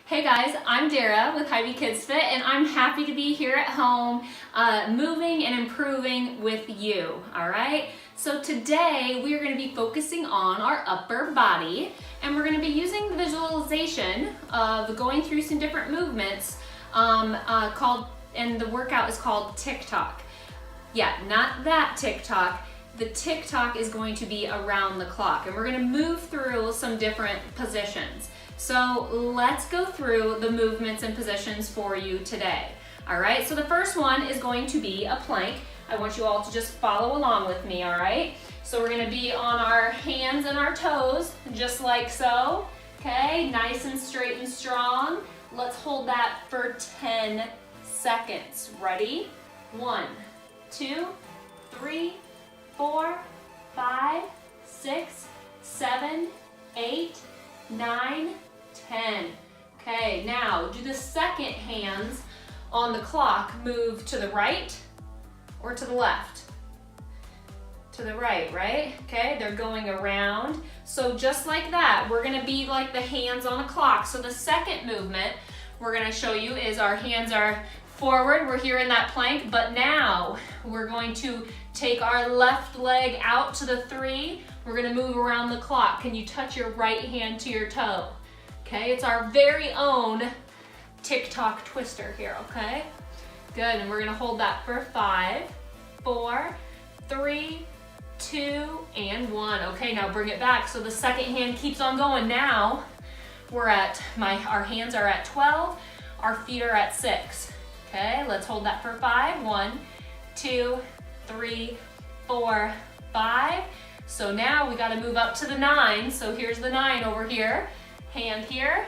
Hey guys, I'm Dara with KidsFit, and I'm happy to be here at home moving and improving with you, all right? So today we are going to be focusing on our upper body, and we're going to be using the visualization of going through some different movements and the workout is called Tock. Yeah, not that TikTok. The TikTok is going to be around the clock, and we're going to move through some different positions. So let's go through the movements and positions for you today. All right, so the first one is going to be a plank. I want you all to just follow along with me, all right? So we're gonna be on our hands and our toes, just like so. Okay, nice and straight and strong. Let's hold that for 10 seconds. Ready? 1, 2, 3, 4, 5, 6, 7, 8, 9, 10. Okay, now do the second hands on the clock move to the right or to the left? To the right, right? Okay, they're going around. So just like that, we're gonna be like the hands on the clock. So the second movement we're gonna show you is our hands are forward. We're here in that plank, but now we're going to take our left leg out to the 3. We're gonna move around the clock. Can you touch your right hand to your toe? Okay, it's our very own TikTok twister here, okay? Good, and we're gonna hold that for 5, 4, 3, 2, and 1. Okay, now bring it back. So the second hand keeps on going. Now we're at, our hands are at 12, our feet are at 6. Okay, let's hold that for 5. 1, 2, 3, 4, 5. So now we gotta move up to the 9. So here's the 9 over here. Hand here.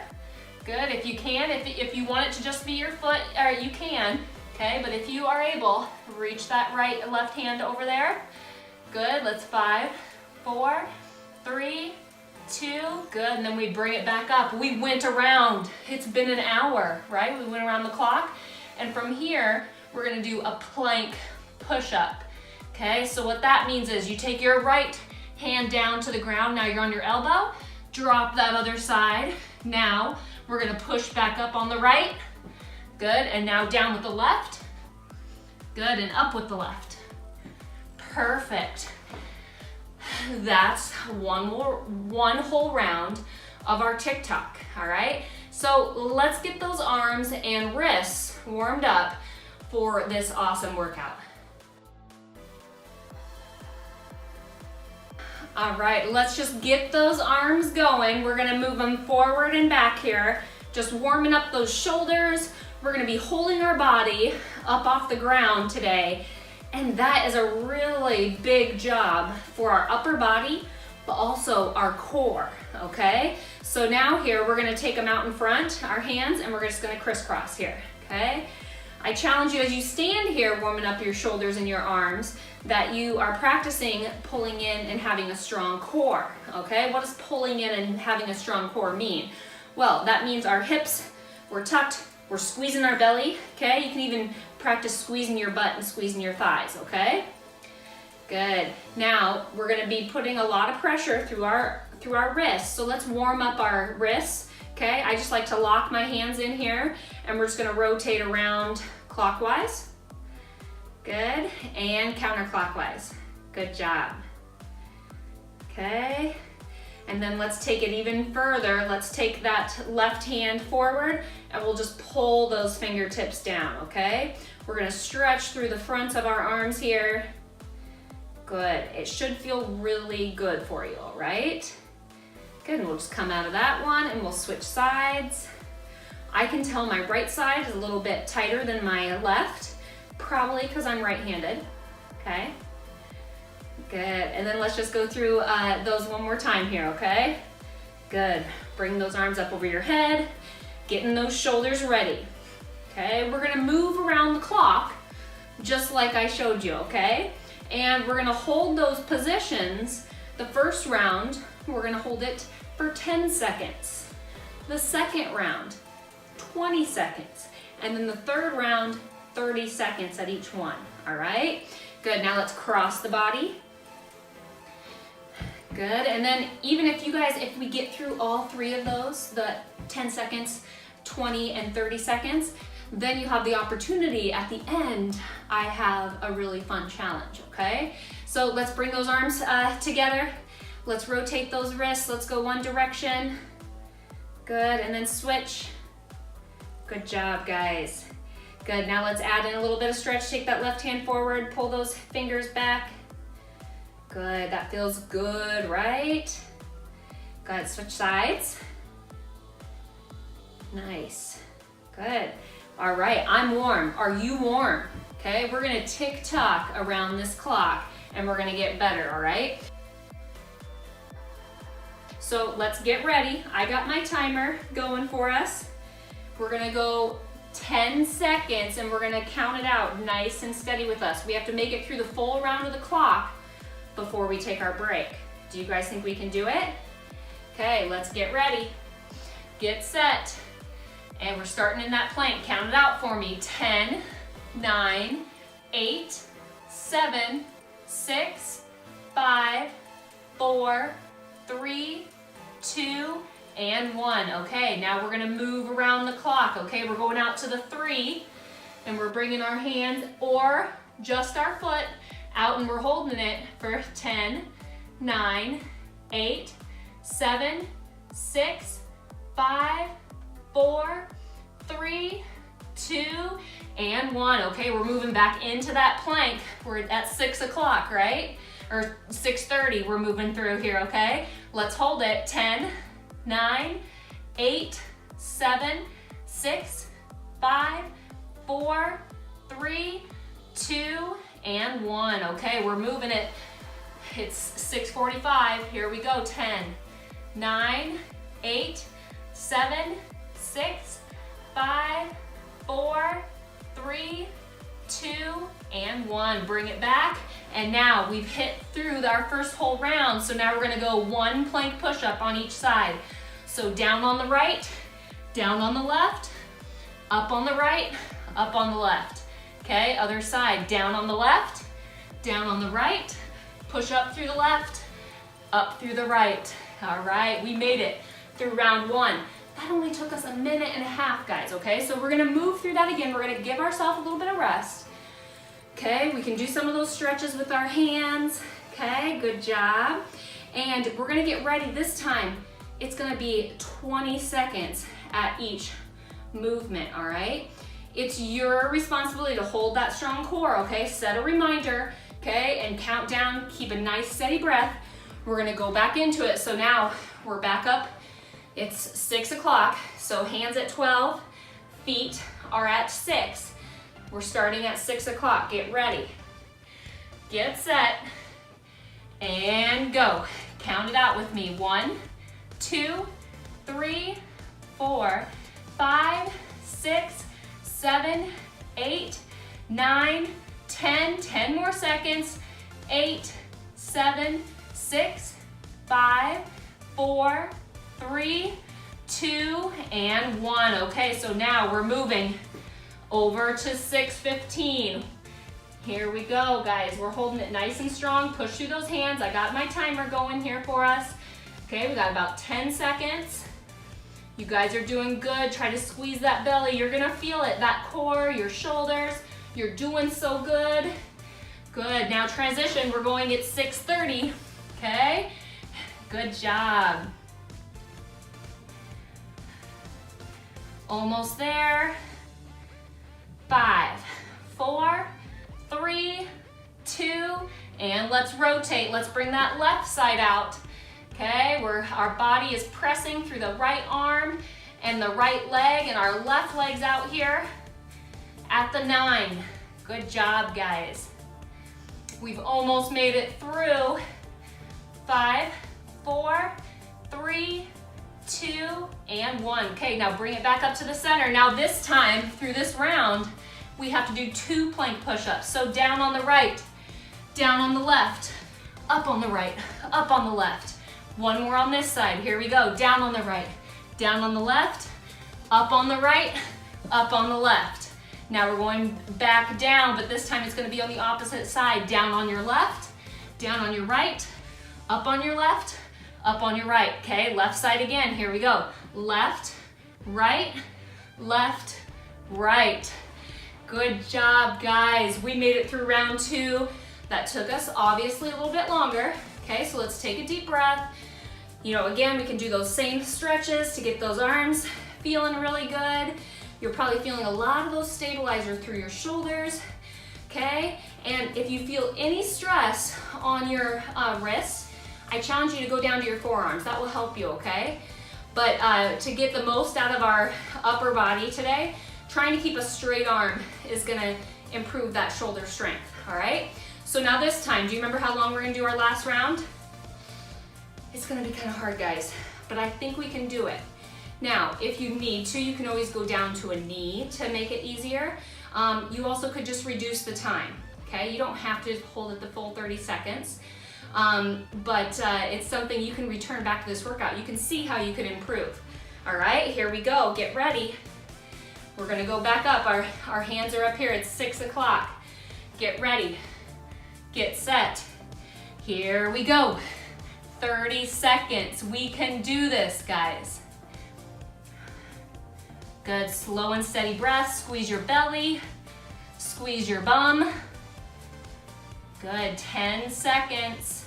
Good, if you can. If you want it to just be your foot, you can. Okay, but if you are able, reach that left hand over there. Good, let's 5, 4, 3, 2, good, and then we bring it back up. We went around, it's been an hour, right? We went around the clock, and from here, we're gonna do a plank push-up. Okay, so what that means is you take your right hand down to the ground, now you're on your elbow, drop that other side. Now, we're gonna push back up on the right. Good, and now down with the left. Good, and up with the left. Perfect. That's one whole round of our TikTok, all right? So let's get those arms and wrists warmed up for this awesome workout. All right, let's just get those arms going. We're gonna move them forward and back here, just warming up those shoulders. We're gonna be holding our body up off the ground today, and that is a really big job for our upper body, but also our core, okay? So now here, we're gonna take them out in front, our hands, and we're just gonna crisscross here, okay? I challenge you as you stand here warming up your shoulders and your arms that you are practicing pulling in and having a strong core, okay? What does pulling in and having a strong core mean? Well, that means our hips, we're tucked, we're squeezing our belly, okay? You can even practice squeezing your butt and squeezing your thighs, okay? Good. Now, we're gonna be putting a lot of pressure through our wrists, so let's warm up our wrists, okay? I just like to lock my hands in here, and we're just gonna rotate around clockwise. Good, and counterclockwise. Good job. Okay, and then let's take it even further. Let's take that left hand forward, and we'll just pull those fingertips down, okay? We're gonna stretch through the fronts of our arms here. Good, it should feel really good for you, all right? Good, and we'll just come out of that one, and we'll switch sides. I can tell my right side is a little bit tighter than my left, probably because I'm right-handed, okay? Good, and then let's just go through those one more time here, okay? Good, bring those arms up over your head, getting those shoulders ready, okay? We're gonna move around the clock, just like I showed you, okay? And we're gonna hold those positions. The first round, we're gonna hold it for 10 seconds. The second round, 20 seconds. And then the third round, 30 seconds at each one, all right? Good, now let's cross the body. Good, and then even if we get through all 3 of those, the 10 seconds, 20 and 30 seconds. Then you have the opportunity at the end, I have a really fun challenge, okay? So let's bring those arms together. Let's rotate those wrists. Let's go one direction. Good, and then switch. Good job, guys. Good, now let's add in a little bit of stretch. Take that left hand forward, pull those fingers back. Good, that feels good, right? Good, switch sides. Nice, good. All right, I'm warm. Are you warm? Okay, we're gonna tick-tock around this clock and we're gonna get better, all right? So let's get ready. I got my timer going for us. We're gonna go 10 seconds and we're gonna count it out nice and steady with us. We have to make it through the full round of the clock before we take our break. Do you guys think we can do it? Okay, let's get ready. Get set. And we're starting in that plank. Count it out for me. 10, 9, 8, 7, 6, 5, 4, 3, 2, and 1. Okay, now we're gonna move around the clock. Okay, we're going out to the 3, and we're bringing our hands or just our foot out, and we're holding it for 10, 9, 8, 7, 6, 5, 4, 3, 2, and 1. Okay, we're moving back into that plank. We're at 6 o'clock, right? Or 6:30, we're moving through here, okay? Let's hold it. 10, 9, 8, 7, 6, 5, 4, 3, 2, and 1. Okay, we're moving it. It's 6:45. Here we go. 10, 9, 8, 7, 6, 5, 4, 3, 2, and 1. Bring it back. And now we've hit through our first whole round. So now we're gonna go one plank push-up on each side. So down on the right, down on the left, up on the right, up on the left. Okay, other side, down on the left, down on the right, push up through the left, up through the right. All right, we made it through round 1. That only took us a minute and a half, guys, okay? So we're gonna move through that again. We're gonna give ourselves a little bit of rest. Okay, we can do some of those stretches with our hands. Okay, good job. And we're gonna get ready this time. It's gonna be 20 seconds at each movement, all right? It's your responsibility to hold that strong core, okay? Set a reminder, okay? And count down, keep a nice steady breath. We're gonna go back into it. So now we're back up. It's 6 o'clock, so hands at 12, feet are at 6. We're starting at 6 o'clock. Get ready. Get set. And go. Count it out with me. 1, 2, 3, 4, 5, 6, 7, 8, 9, 10. 10 more seconds. 8, 7, 6, 5, 4, 3, 2, and 1. Okay, so now we're moving over to 6:15. Here we go, guys. We're holding it nice and strong. Push through those hands. I got my timer going here for us. Okay, we got about 10 seconds. You guys are doing good. Try to squeeze that belly. You're gonna feel it, that core, your shoulders. You're doing so good. Good, now transition. We're going at 6:30, okay? Good job. Almost there. 5, 4, 3, 2, and let's rotate. Let's bring that left side out. Okay, our body is pressing through the right arm and the right leg, and our left leg's out here at the 9. Good job, guys. We've almost made it through. 5, 4, 3, 2, and 1. Okay, now bring it back up to the center. Now this time, through this round, we have to do 2 plank push-ups. So down on the right, down on the left, up on the right, up on the left. One more on this side. Here we go. Down on the right, down on the left, up on the right, up on the left. Now we're going back down, but this time it's going to be on the opposite side. Down on your left, down on your right, up on your left, up on your right. Okay, left side again. Here we go. Left, right, left, right. Good job, guys. We made it through round 2. That took us obviously a little bit longer. Okay, so let's take a deep breath. You know, again, we can do those same stretches to get those arms feeling really good. You're probably feeling a lot of those stabilizers through your shoulders, okay? And if you feel any stress on your wrists, I challenge you to go down to your forearms. That will help you, okay? But to get the most out of our upper body today, trying to keep a straight arm is gonna improve that shoulder strength, all right? So now this time, do you remember how long we're gonna do our last round? It's gonna be kind of hard, guys, but I think we can do it. Now, if you need to, you can always go down to a knee to make it easier. You also could just reduce the time, okay? You don't have to hold it the full 30 seconds, but it's something you can return back to this workout. You can see how you can improve. All right, here we go, get ready. We're gonna go back up, our hands are up here, it's 6 o'clock. Get ready, get set. Here we go, 30 seconds. We can do this, guys. Good, slow and steady breath. Squeeze your belly, squeeze your bum. Good, 10 seconds.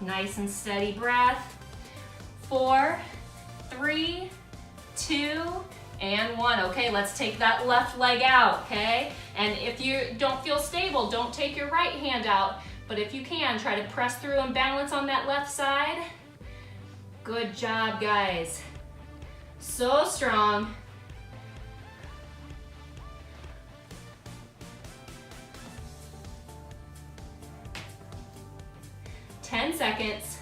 Nice and steady breath. 4, 3, 2, and 1. Okay, let's take that left leg out, okay? And if you don't feel stable, don't take your right hand out, but if you can, try to press through and balance on that left side. Good job, guys. So strong. Ten seconds.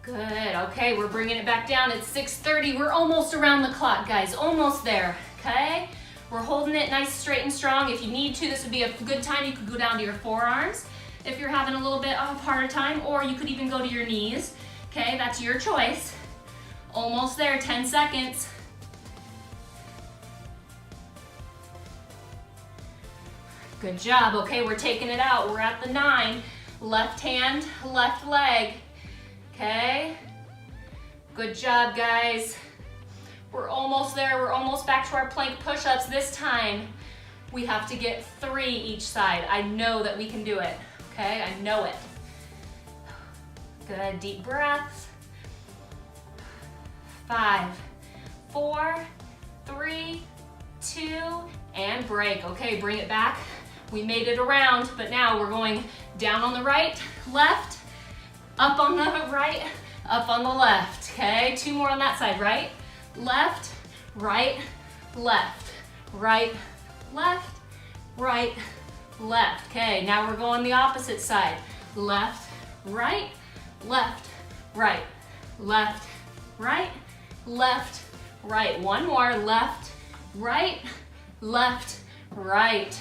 Good, okay, we're bringing it back down. It's 6:30. We're almost around the clock, guys. Almost there, okay? We're holding it nice, straight and strong. If you need to, this would be a good time. You could go down to your forearms if you're having a little bit of a harder time, or you could even go to your knees, okay? That's your choice. Almost there, 10 seconds. Good job, okay, we're taking it out. We're at the 9. Left hand, left leg, okay? Good job, guys. We're almost there. We're almost back to our plank push-ups. This time, we have to get 3 each side. I know that we can do it, okay? I know it. Good, deep breaths. 5, 4, 3, 2, and break. Okay, bring it back. We made it around, but now we're going down on the right, left, up on the right, up on the left, okay? 2 more on that side, right, left, right, left, right, left, right, left. Okay, now we're going the opposite side. Left, right, left, right, left, right, left, right. 1 more, left, right, left, right.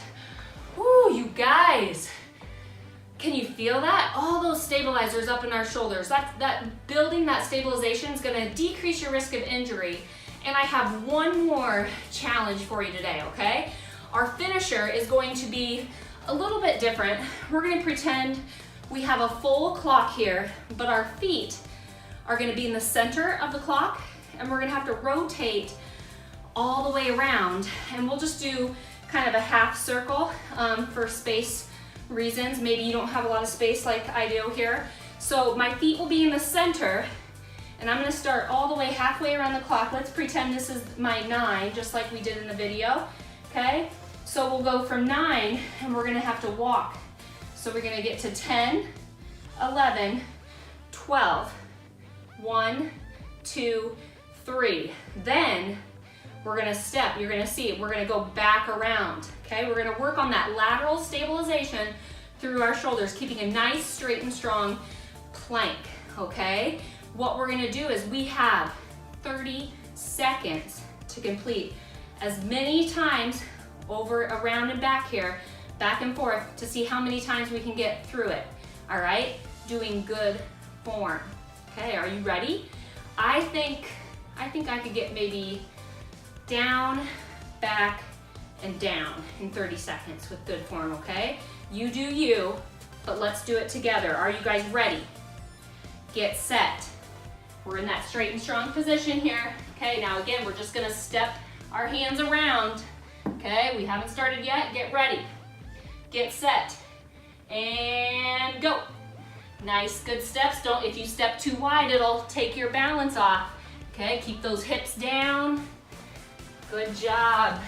Woo, you guys. Can you feel that? All those stabilizers up in our shoulders. That building that stabilization is gonna decrease your risk of injury. And I have one more challenge for you today, okay? Our finisher is going to be a little bit different. We're gonna pretend we have a full clock here, but our feet are gonna be in the center of the clock, and we're gonna have to rotate all the way around. And we'll just do kind of a half circle for space reasons. Maybe you don't have a lot of space like I do here. So my feet will be in the center, and I'm gonna start all the way halfway around the clock. Let's pretend this is my 9, just like we did in the video, okay? So we'll go from 9, and we're gonna have to walk. So we're gonna get to 10, 11, 12, 1, 2, 3. Then we're gonna step, you're gonna see, we're gonna go back around, okay? We're gonna work on that lateral stabilization through our shoulders, keeping a nice, straight and strong plank, okay? What we're gonna do is we have 30 seconds to complete as many times over, around and back here, back and forth, to see how many times we can get through it, all right? Doing good form, okay? Are you ready? I think I could get maybe down, back, and down in 30 seconds with good form, okay? You do you. but let's do it together. Are you guys ready? Get set. We're in that straight and strong position here. Okay, now again, we're just gonna step our hands around. Okay, we haven't started yet. Get ready. Get set. And go. Nice, good steps. If you step too wide, it'll take your balance off. Okay, keep those hips down. Good job.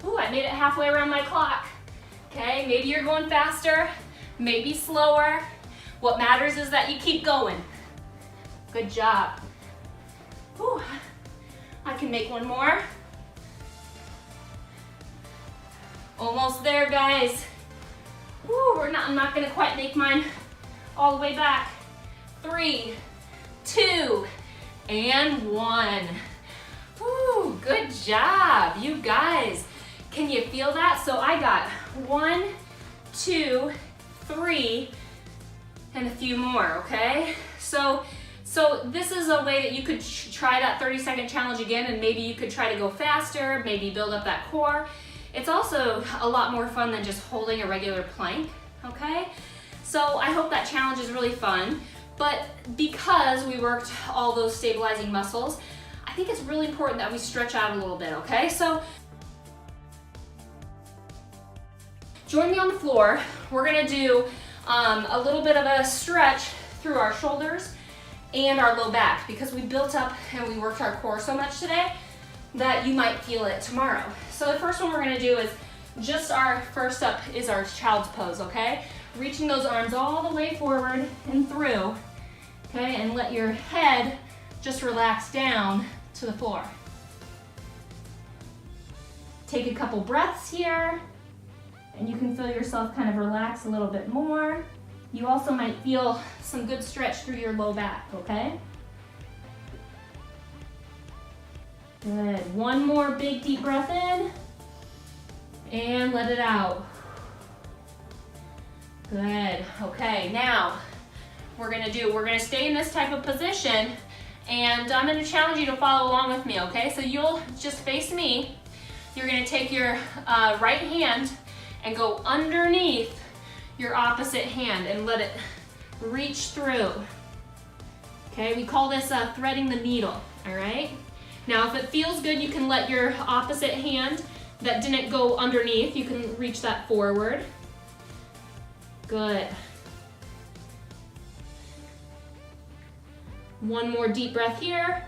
Ooh, I made it halfway around my clock. Okay, maybe you're going faster, maybe slower. What matters is that you keep going. Good job. Ooh, I can make one more. Almost there, guys. Ooh, I'm not gonna quite make mine all the way back. 3, 2, and 1. Ooh, good job, you guys. Can you feel that? So I got 1, 2, 3, and a few more, okay? So this is a way that you could try that 30-second challenge again, and maybe you could try to go faster, maybe build up that core. It's also a lot more fun than just holding a regular plank, okay? So I hope that challenge is really fun, but because we worked all those stabilizing muscles, I think it's really important that we stretch out a little bit, okay? So join me on the floor. We're gonna do a little bit of a stretch through our shoulders and our low back because we built up and we worked our core so much today that you might feel it tomorrow. So the first one we're gonna do is just our first up is our child's pose, okay? Reaching those arms all the way forward and through, okay? And let your head just relax down to the floor. Take a couple breaths here, and you can feel yourself kind of relax a little bit more. You also might feel some good stretch through your low back, okay? Good. One more big deep breath in, and let it out. Good. Okay, now we're gonna stay in this type of position, and I'm gonna challenge you to follow along with me, okay? So you'll just face me. You're gonna take your right hand and go underneath your opposite hand and let it reach through. Okay, we call this threading the needle, all right? Now, if it feels good, you can let your opposite hand that didn't go underneath, you can reach that forward. Good. One more deep breath here.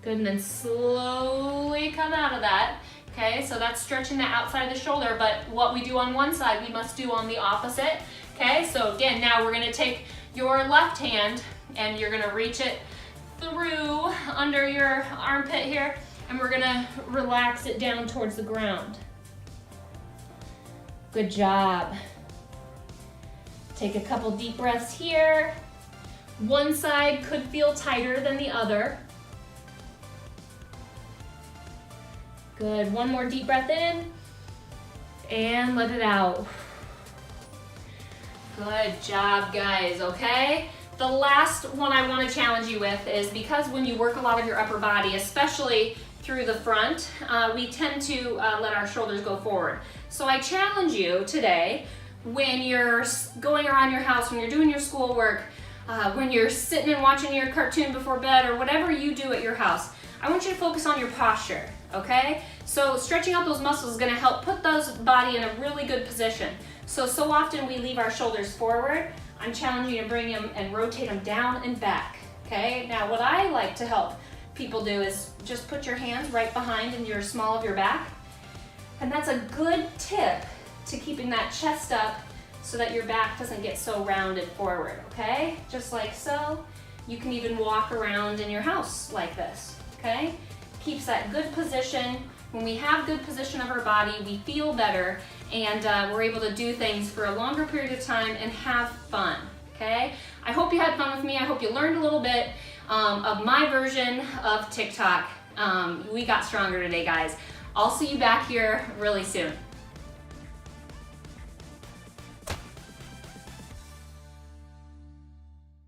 Good, and then slowly come out of that. Okay, so that's stretching the outside of the shoulder, but what we do on one side, we must do on the opposite. Okay, so again, now we're gonna take your left hand and you're gonna reach it through under your armpit here, and we're gonna relax it down towards the ground. Good job. Take a couple deep breaths here. One side could feel tighter than the other. Good, one more deep breath in, and let it out. Good job, guys, okay? The last one I want to challenge you with is because when you work a lot of your upper body, especially through the front, we tend to let our shoulders go forward. So I challenge you today, when you're going around your house, when you're doing your schoolwork, when you're sitting and watching your cartoon before bed, or whatever you do at your house, I want you to focus on your posture, okay? So stretching out those muscles is gonna help put those body in a really good position. So often we leave our shoulders forward. I'm challenging you to bring them and rotate them down and back, okay? Now what I like to help people do is just put your hands right behind in your small of your back. And that's a good tip to keeping that chest up so that your back doesn't get so rounded forward, okay? Just like so. You can even walk around in your house like this, okay? Keeps that good position. When we have good position of our body, we feel better, and we're able to do things for a longer period of time and have fun, okay? I hope you had fun with me. I hope you learned a little bit of my version of TikTok. We got stronger today, guys. I'll see you back here really soon.